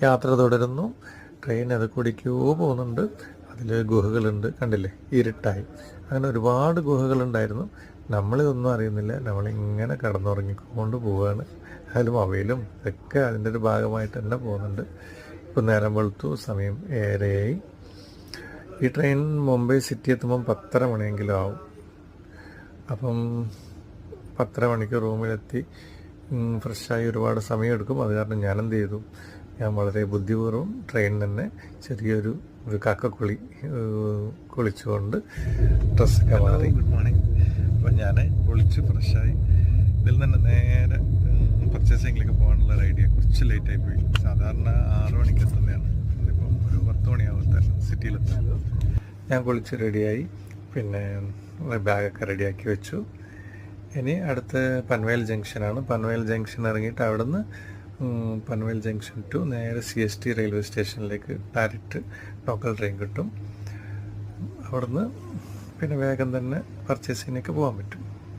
യാത്ര തുടരുന്നു. ട്രെയിൻ അത് കൂടിക്കോ പോകുന്നുണ്ട്. അതിൽ ഗുഹകളുണ്ട്, കണ്ടില്ലേ, ഇരുട്ടായി. അങ്ങനെ ഒരുപാട് ഗുഹകളുണ്ടായിരുന്നു. നമ്മളിതൊന്നും അറിയുന്നില്ല, നമ്മളിങ്ങനെ കടന്നുറങ്ങിക്കൊണ്ട് പോവുകയാണ്. അതിലും അവയിലും ഒക്കെ അതിൻ്റെ ഒരു ഭാഗമായിട്ട് തന്നെ പോകുന്നുണ്ട്. ഇപ്പം നേരം വെളുത്തു, സമയം 7:30. ഈ ട്രെയിൻ മുംബൈ സിറ്റി എത്തുമ്പം 10:30 മണിയെങ്കിലും ആവും. അപ്പം 10:30 മണിക്ക് റൂമിലെത്തി ഫ്രഷായി ഒരുപാട് സമയമെടുക്കും. അത് കാരണം ഞാൻ എന്ത് ചെയ്തു, ഞാൻ വളരെ ബുദ്ധിപൂർവ്വം ട്രെയിൻ തന്നെ ചെറിയൊരു കാക്കക്കുളി കുളിച്ചുകൊണ്ട് ഡ്രസ്സൊക്കെ മാറി. Good morning. അപ്പം ഞാൻ കുളിച്ച് ഫ്രഷായി ഇതിൽ തന്നെ നേരെ പർച്ചേസിങ്ങിലേക്ക് പോകാനുള്ള ഒരു ഐഡിയ. കുറച്ച് ലേറ്റായി പോയി. സാധാരണ 6 മണിക്ക് എത്തുന്നതാണ്, അതിപ്പം ഒരു 10 മണിയാവും സിറ്റിയിലെത്താൻ. ഞാൻ കുളിച്ച് റെഡിയായി, പിന്നെ ബാഗൊക്കെ റെഡിയാക്കി വെച്ചു. ഇനി അടുത്ത് പൻവേൽ ജംഗ്ഷനാണ്. പൻവേൽ ജംഗ്ഷൻ ഇറങ്ങിയിട്ട് അവിടെ നിന്ന് പൻവേൽ ജംഗ്ഷൻ ടു നേരെ CST റെയിൽവേ സ്റ്റേഷനിലേക്ക് ഡയറക്റ്റ് ലോക്കൽ ട്രെയിൻ കിട്ടും. അവിടുന്ന് പിന്നെ വേഗം തന്നെ പർച്ചേസിങ്ങിനൊക്കെ പോകാൻ പറ്റും.